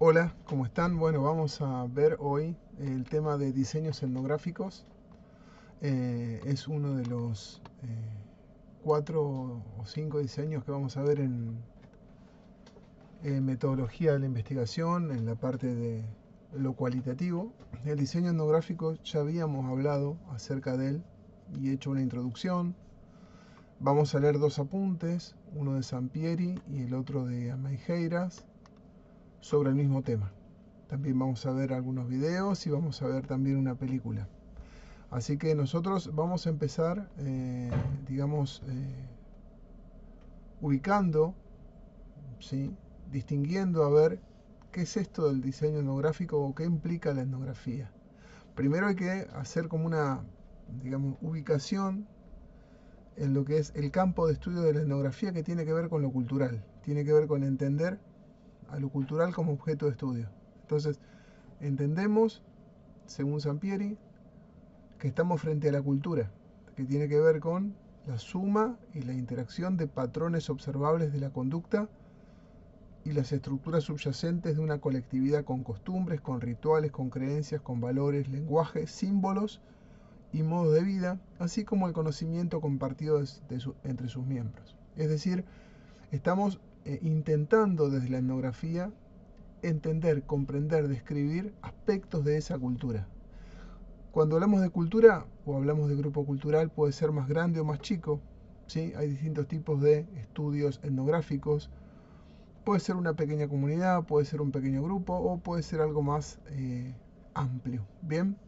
Hola, ¿cómo están? Bueno, vamos a ver hoy el tema de diseños etnográficos. Es uno de los 4 o 5 diseños que vamos a ver en metodología de la investigación, en la parte de lo cualitativo. El diseño etnográfico ya habíamos hablado acerca de él y hecho una introducción. Vamos a leer dos apuntes, uno de Sampieri y el otro de Amaijeiras, sobre el mismo tema. También vamos a ver algunos videos y vamos a ver también una película. Así que nosotros vamos a empezar, ubicando, ¿sí? Distinguiendo a ver qué es esto del diseño etnográfico o qué implica la etnografía. Primero hay que hacer como una, ubicación en lo que es el campo de estudio de la etnografía, que tiene que ver con lo cultural, tiene que ver con entender a lo cultural como objeto de estudio. Entonces, entendemos, según Sampieri, que estamos frente a la cultura, que tiene que ver con la suma y la interacción de patrones observables de la conducta y las estructuras subyacentes de una colectividad con costumbres, con rituales, con creencias, con valores, lenguaje, símbolos y modos de vida, así como el conocimiento compartido entre sus miembros. Es decir, estamos intentando desde la etnografía entender, comprender, describir aspectos de esa cultura. Cuando hablamos de cultura o hablamos de grupo cultural, puede ser más grande o más chico, ¿sí? Hay distintos tipos de estudios etnográficos. Puede ser una pequeña comunidad, puede ser un pequeño grupo o puede ser algo más amplio. Bien,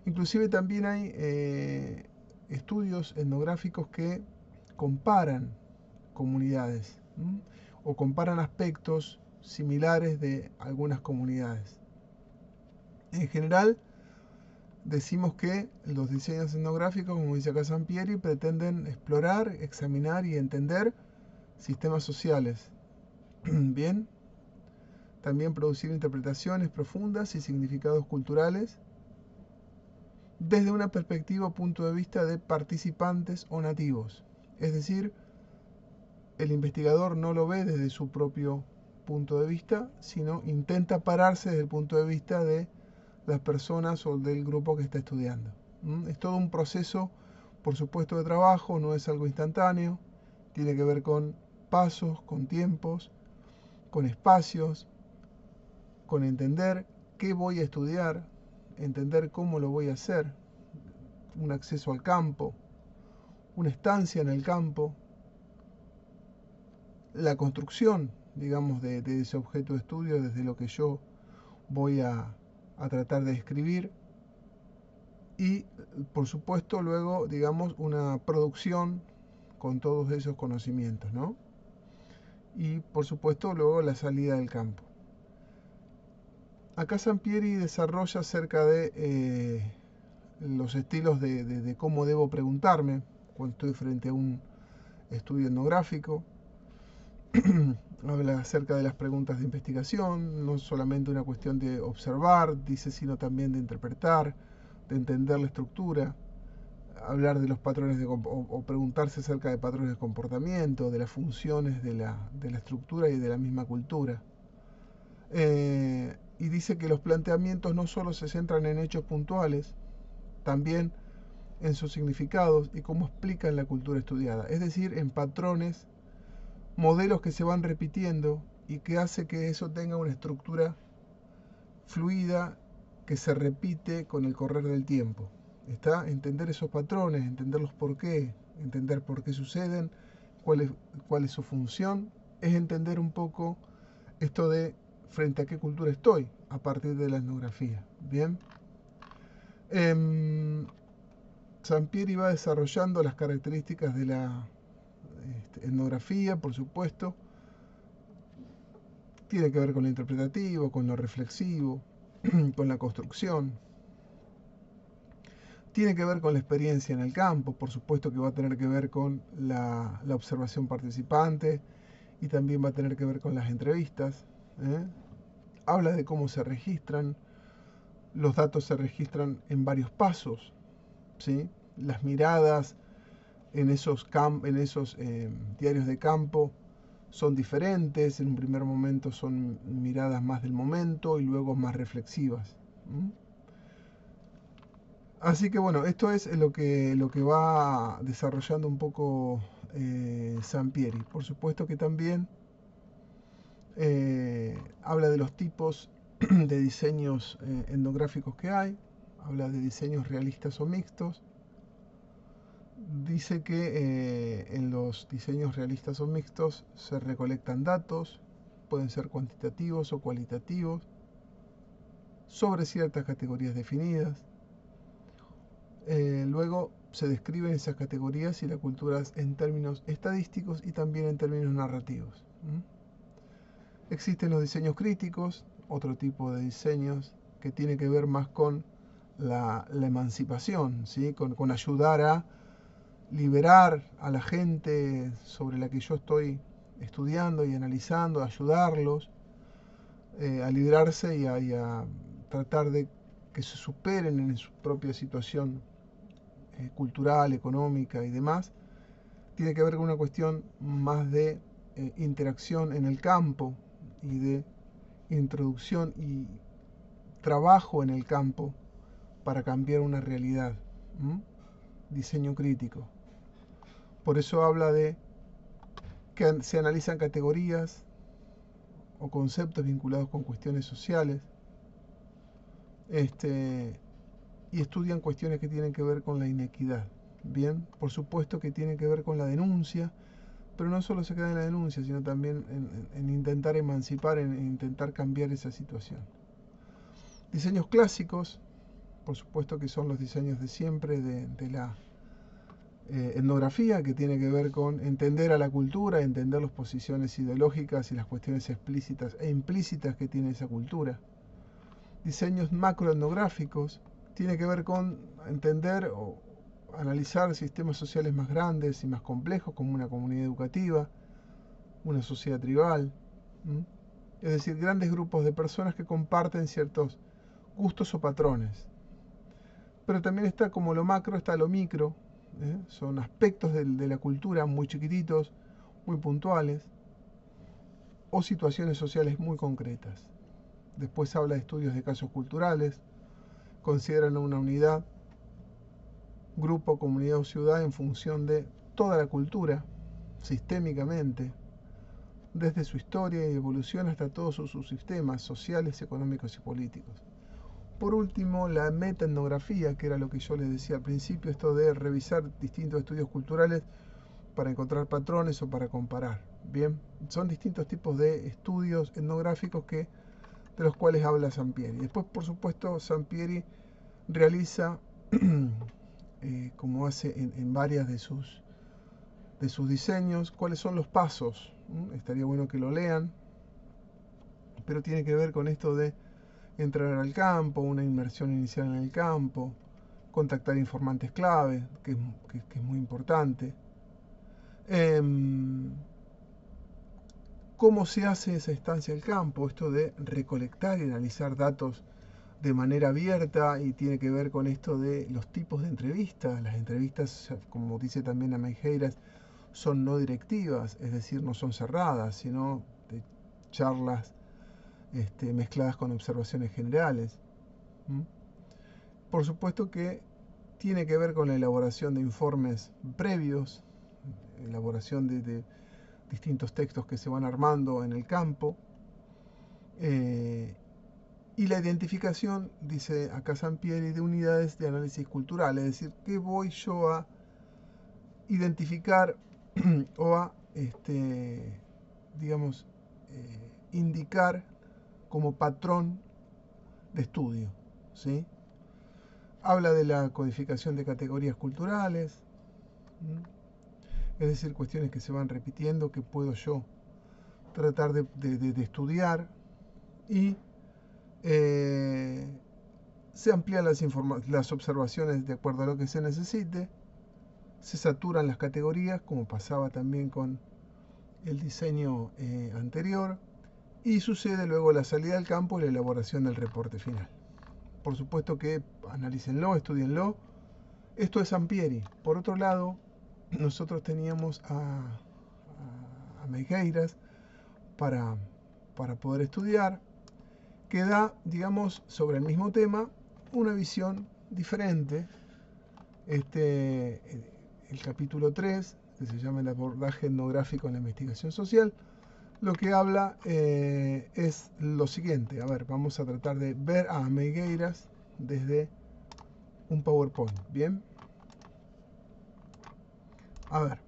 inclusive también hay estudios etnográficos que comparan comunidades, ¿m? O comparan aspectos similares de algunas comunidades. En general, decimos que los diseños etnográficos, como dice acá Sampieri, pretenden explorar, examinar y entender sistemas sociales. Bien, también producir interpretaciones profundas y significados culturales desde una perspectiva o punto de vista de participantes o nativos. Es decir, el investigador no lo ve desde su propio punto de vista, sino intenta pararse desde el punto de vista de las personas o del grupo que está estudiando. Es todo un proceso, por supuesto, de trabajo, no es algo instantáneo, tiene que ver con pasos, con tiempos, con espacios, con entender qué voy a estudiar, entender cómo lo voy a hacer, un acceso al campo, una estancia en el campo, la construcción, digamos, de ese objeto de estudio desde lo que yo voy a tratar de escribir y, por supuesto, luego, digamos, una producción con todos esos conocimientos, ¿no? Y, por supuesto, luego la salida del campo. Acá Sampieri desarrolla acerca de los estilos de cómo debo preguntarme cuando estoy frente a un estudio etnográfico. Habla acerca de las preguntas de investigación, no solamente una cuestión de observar, dice, sino también de interpretar, de entender la estructura, hablar de los patrones o preguntarse acerca de patrones de comportamiento, de las funciones de la estructura y de la misma cultura. Y dice que los planteamientos no solo se centran en hechos puntuales, también en sus significados y cómo explican la cultura estudiada, es decir, en patrones, modelos que se van repitiendo y que hace que eso tenga una estructura fluida que se repite con el correr del tiempo. ¿Está? Entender esos patrones, entender los por qué, entender por qué suceden, cuál es su función, es entender un poco esto de frente a qué cultura estoy a partir de la etnografía. Bien. Sampieri va desarrollando las características de la etnografía, por supuesto. Tiene que ver con lo interpretativo, con lo reflexivo, con la construcción. Tiene que ver con la experiencia en el campo, por supuesto que va a tener que ver con la observación participante y también va a tener que ver con las entrevistas. Habla de cómo se registran. Los datos se registran en varios pasos, ¿sí? Las miradas en esos diarios de campo son diferentes, en un primer momento son miradas más del momento y luego más reflexivas. Así que bueno, esto es lo que va desarrollando un poco Sampieri. Por supuesto que también habla de los tipos de diseños etnográficos que hay, habla de diseños realistas o mixtos. Dice que en los diseños realistas o mixtos se recolectan datos, pueden ser cuantitativos o cualitativos, sobre ciertas categorías definidas. Luego se describen esas categorías y las culturas en términos estadísticos y también en términos narrativos. Existen los diseños críticos, otro tipo de diseños que tiene que ver más con la emancipación, ¿sí? con ayudar a liberar a la gente sobre la que yo estoy estudiando y analizando, ayudarlos a librarse y a tratar de que se superen en su propia situación cultural, económica y demás. Tiene que ver con una cuestión más de interacción en el campo y de introducción y trabajo en el campo para cambiar una realidad. Diseño crítico. Por eso habla de que se analizan categorías o conceptos vinculados con cuestiones sociales, y estudian cuestiones que tienen que ver con la inequidad. Bien, por supuesto que tiene que ver con la denuncia, pero no solo se queda en la denuncia, sino también en intentar emancipar, en intentar cambiar esa situación. Diseños clásicos, por supuesto que son los diseños de siempre de la etnografía, que tiene que ver con entender a la cultura, entender las posiciones ideológicas y las cuestiones explícitas e implícitas que tiene esa cultura. Diseños macroetnográficos, tiene que ver con entender o analizar sistemas sociales más grandes y más complejos, como una comunidad educativa, una sociedad tribal, es decir, grandes grupos de personas que comparten ciertos gustos o patrones. Pero también está como lo macro, está lo micro, son aspectos de la cultura muy chiquititos, muy puntuales, o situaciones sociales muy concretas. Después habla de estudios de casos culturales, consideran una unidad, grupo, comunidad o ciudad en función de toda la cultura, sistémicamente, desde su historia y evolución hasta todos sus subsistemas sociales, económicos y políticos. Por último, la metaetnografía, que era lo que yo les decía al principio, esto de revisar distintos estudios culturales para encontrar patrones o para comparar. Bien, son distintos tipos de estudios etnográficos de los cuales habla Sampieri. Después, por supuesto, Sampieri realiza, como hace en varias de sus diseños, cuáles son los pasos. Estaría bueno que lo lean, pero tiene que ver con esto de entrar al campo, una inmersión inicial en el campo, contactar informantes clave, que es muy importante. ¿Cómo se hace esa estancia al campo? Esto de recolectar y analizar datos de manera abierta, y tiene que ver con esto de los tipos de entrevistas. Las entrevistas, como dice también Ameijeras, son no directivas, es decir, no son cerradas, sino de charlas mezcladas con observaciones generales. Por supuesto que tiene que ver con la elaboración de informes previos, elaboración de distintos textos que se van armando en el campo, y la identificación, dice acá Sampieri, de unidades de análisis cultural, es decir, ¿qué voy yo a identificar o a, digamos, indicar como patrón de estudio? ¿Sí? Habla de la codificación de categorías culturales, es decir, cuestiones que se van repitiendo, que puedo yo tratar de estudiar, y se amplían las observaciones de acuerdo a lo que se necesite, se saturan las categorías, como pasaba también con el diseño anterior, y sucede luego la salida al campo y la elaboración del reporte final. Por supuesto que analícenlo, estudienlo. Esto es Sampieri. Por otro lado, nosotros teníamos a Meigueiras para poder estudiar, que da, digamos, sobre el mismo tema, una visión diferente. El capítulo 3, que se llama el abordaje etnográfico en la investigación social, lo que habla es lo siguiente. A ver, vamos a tratar de ver a Meigueiras desde un PowerPoint. Bien. A ver.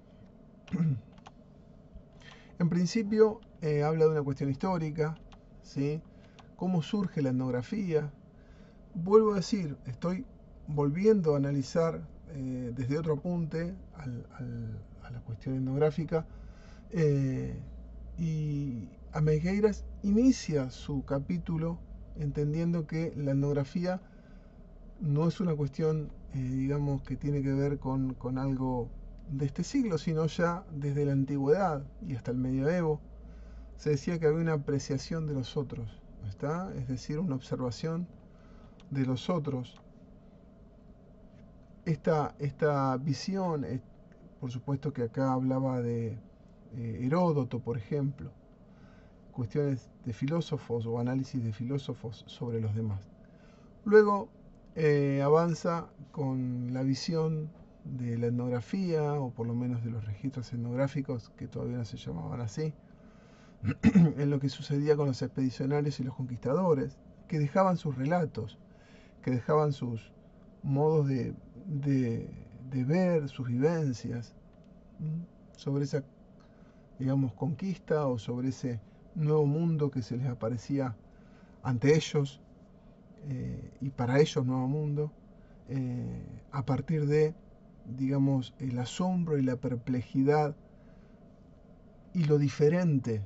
En principio habla de una cuestión histórica, ¿sí? Cómo surge la etnografía. Vuelvo a decir, estoy volviendo a analizar desde otro apunte a la cuestión etnográfica, y a Meigueiras inicia su capítulo entendiendo que la etnografía no es una cuestión, digamos, que tiene que ver con algo de este siglo, sino ya desde la antigüedad y hasta el medioevo. Se decía que había una apreciación de los otros, ¿no está? Es decir, una observación de los otros. Esta visión, por supuesto que acá hablaba de Heródoto, por ejemplo, cuestiones de filósofos o análisis de filósofos sobre los demás. Luego avanza con la visión de la etnografía, o por lo menos de los registros etnográficos, que todavía no se llamaban así, en lo que sucedía con los expedicionarios y los conquistadores, que dejaban sus relatos, que dejaban sus modos de ver, sus vivencias sobre esa, digamos, conquista o sobre ese nuevo mundo que se les aparecía ante ellos, y para ellos nuevo mundo, a partir de, digamos, el asombro y la perplejidad y lo diferente,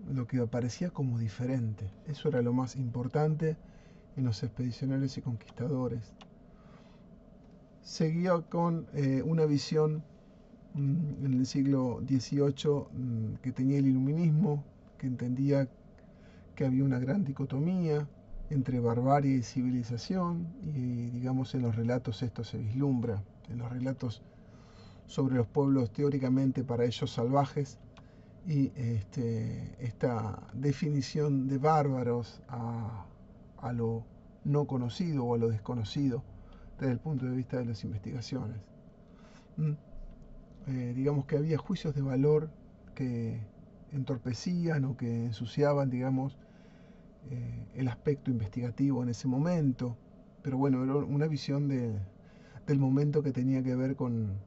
lo que aparecía como diferente. Eso era lo más importante en los expedicionarios y conquistadores. Seguía con una visión en el siglo XVIII que tenía el iluminismo, que entendía que había una gran dicotomía entre barbarie y civilización, y digamos en los relatos esto se vislumbra, en los relatos sobre los pueblos teóricamente para ellos salvajes, y esta definición de bárbaros a lo no conocido o a lo desconocido desde el punto de vista de las investigaciones. Digamos que había juicios de valor que entorpecían o que ensuciaban, digamos, el aspecto investigativo en ese momento, pero bueno, era una visión del momento que tenía que ver con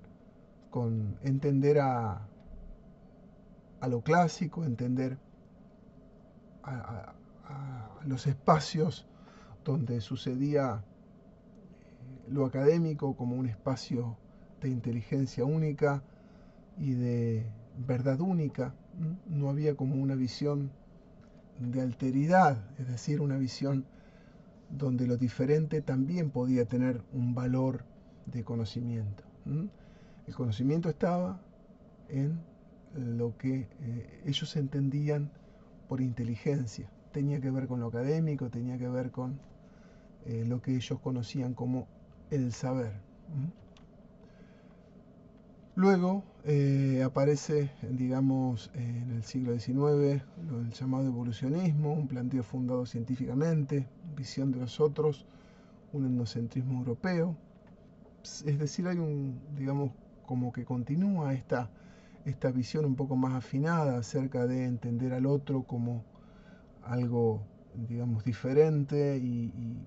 entender a lo clásico, entender a los espacios donde sucedía lo académico como un espacio de inteligencia única y de verdad única. No había como una visión de alteridad, es decir, una visión donde lo diferente también podía tener un valor de conocimiento. El conocimiento estaba en lo que ellos entendían por inteligencia. Tenía que ver con lo académico, tenía que ver con lo que ellos conocían como el saber. Luego aparece, digamos, en el siglo XIX, el llamado evolucionismo, un planteo fundado científicamente, visión de los otros, un etnocentrismo europeo. Es decir, hay digamos, como que continúa esta visión un poco más afinada acerca de entender al otro como algo, digamos, diferente y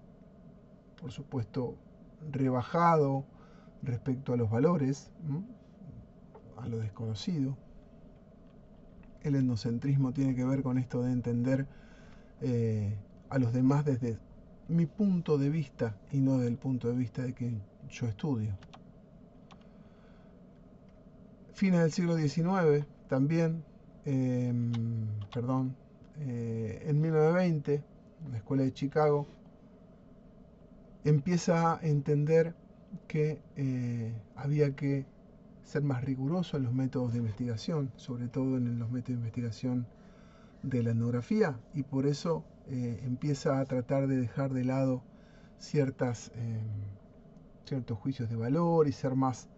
por supuesto, rebajado respecto a los valores, a lo desconocido. El etnocentrismo tiene que ver con esto de entender a los demás desde mi punto de vista y no desde el punto de vista de quien yo estudio. Fines del siglo XIX también, en 1920, la Escuela de Chicago empieza a entender que había que ser más riguroso en los métodos de investigación, sobre todo en los métodos de investigación de la etnografía, y por eso empieza a tratar de dejar de lado ciertos juicios de valor y ser más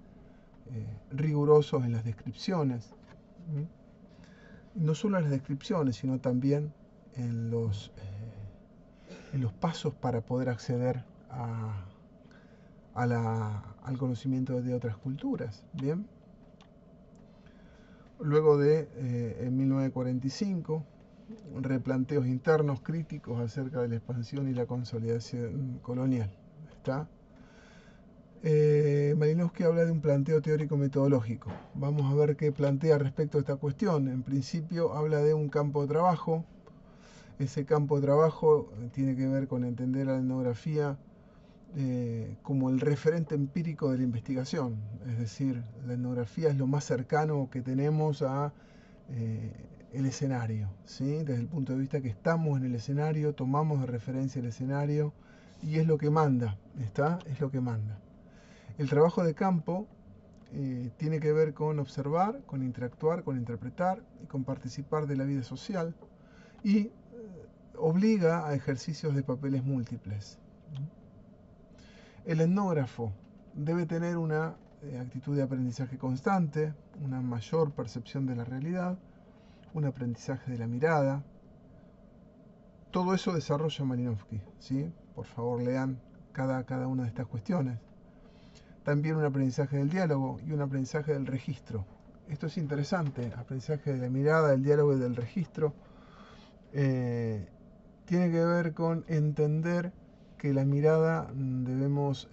rigurosos en las descripciones. no solo en las descripciones, sino también en los pasos para poder acceder al conocimiento de otras culturas. Bien. Luego en 1945, replanteos internos críticos acerca de la expansión y la consolidación colonial. ¿Está? Malinowski habla de un planteo teórico metodológico. Vamos a ver qué plantea respecto a esta cuestión. En principio habla de un campo de trabajo. Ese campo de trabajo tiene que ver con entender a la etnografía como el referente empírico de la investigación. Es decir, la etnografía es lo más cercano que tenemos a el escenario, ¿sí? Desde el punto de vista que estamos en el escenario, tomamos de referencia el escenario y es lo que manda, ¿está? Es lo que manda. El trabajo de campo tiene que ver con observar, con interactuar, con interpretar y con participar de la vida social y obliga a ejercicios de papeles múltiples. El etnógrafo debe tener una actitud de aprendizaje constante, una mayor percepción de la realidad, un aprendizaje de la mirada. Todo eso desarrolla Malinowski, ¿sí? Por favor, lean cada una de estas cuestiones. También un aprendizaje del diálogo y un aprendizaje del registro. Esto es interesante, aprendizaje de la mirada, del diálogo y del registro. Tiene que ver con entender que la mirada debemos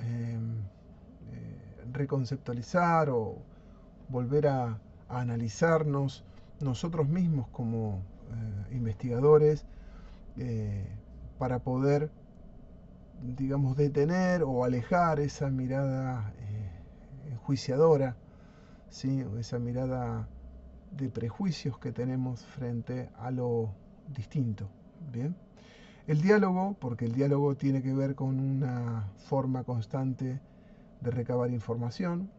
reconceptualizar o volver a analizarnos nosotros mismos como investigadores para poder, digamos, detener o alejar esa mirada enjuiciadora, ¿sí? Esa mirada de prejuicios que tenemos frente a lo distinto. Bien. El diálogo, porque el diálogo tiene que ver con una forma constante de recabar información,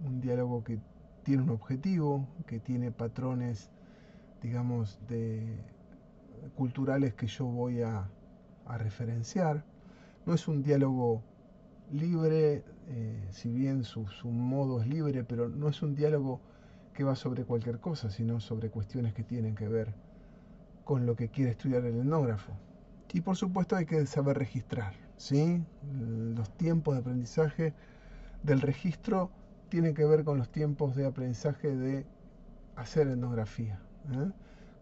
un diálogo que tiene un objetivo, que tiene patrones, digamos, culturales que yo voy a referenciar. No es un diálogo libre, si bien su modo es libre, pero no es un diálogo que va sobre cualquier cosa, sino sobre cuestiones que tienen que ver con lo que quiere estudiar el etnógrafo. Y por supuesto hay que saber registrar, ¿sí? Los tiempos de aprendizaje del registro tienen que ver con los tiempos de aprendizaje de hacer etnografía.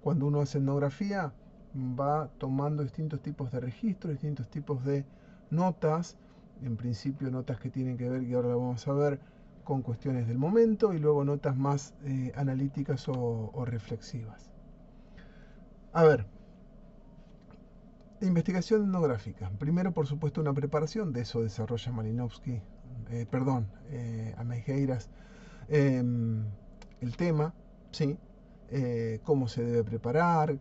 Cuando uno hace etnografía va tomando distintos tipos de registros, distintos tipos de notas, en principio notas que tienen que ver, y ahora lo vamos a ver, con cuestiones del momento y luego notas más analíticas o reflexivas. A ver, investigación etnográfica. Primero, por supuesto, una preparación, de eso desarrolla Malinowski, Ameireiras, el tema, ¿sí? Cómo se debe preparar,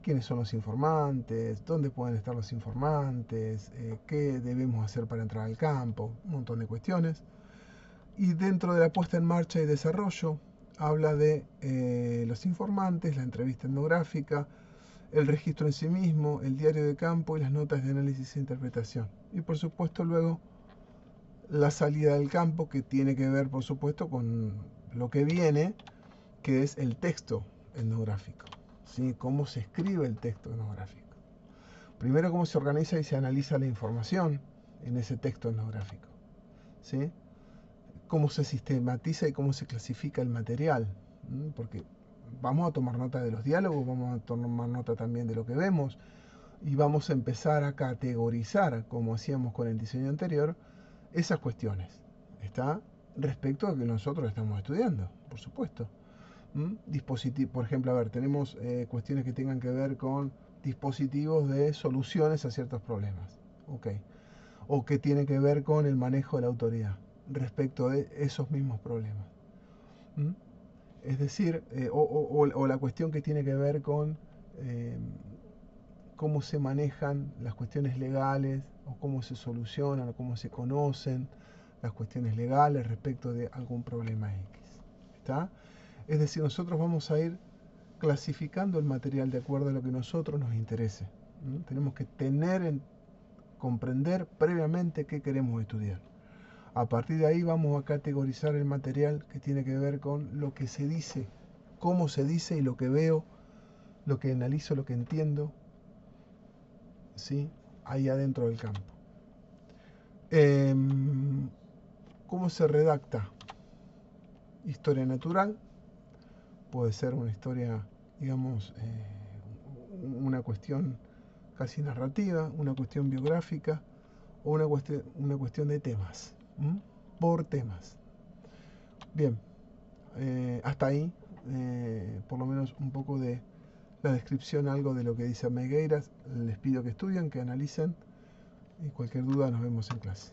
quiénes son los informantes, dónde pueden estar los informantes, qué debemos hacer para entrar al campo, un montón de cuestiones. Y dentro de la puesta en marcha y desarrollo, habla de los informantes, la entrevista etnográfica, el registro en sí mismo, el diario de campo y las notas de análisis e interpretación. Y por supuesto luego la salida del campo, que tiene que ver por supuesto con lo que viene, que es el texto etnográfico, ¿sí? Cómo se escribe el texto etnográfico. Primero cómo se organiza y se analiza la información en ese texto etnográfico, ¿sí? Cómo se sistematiza y cómo se clasifica el material, porque vamos a tomar nota de los diálogos, vamos a tomar nota también de lo que vemos y vamos a empezar a categorizar, como hacíamos con el diseño anterior, esas cuestiones, ¿está? Respecto a lo que nosotros estamos estudiando, por supuesto. Por ejemplo, a ver, tenemos cuestiones que tengan que ver con dispositivos de soluciones a ciertos problemas, ¿ok? O que tienen que ver con el manejo de la autoridad respecto de esos mismos problemas. Es decir, o la cuestión que tiene que ver con cómo se manejan las cuestiones legales, o cómo se solucionan, o cómo se conocen las cuestiones legales respecto de algún problema X. ¿Está? Es decir, nosotros vamos a ir clasificando el material de acuerdo a lo que a nosotros nos interese. Tenemos que comprender previamente qué queremos estudiar. A partir de ahí vamos a categorizar el material que tiene que ver con lo que se dice, cómo se dice y lo que veo lo que analizo, lo que entiendo, ¿sí? Ahí adentro del campo. ¿Cómo se redacta? Historia natural, puede ser una historia, digamos, una cuestión casi narrativa, una cuestión biográfica o una cuestión de temas, por temas. Bien, hasta ahí, por lo menos un poco de la descripción, algo de lo que dice Megueiras. Les pido que estudien, que analicen, y cualquier duda nos vemos en clase.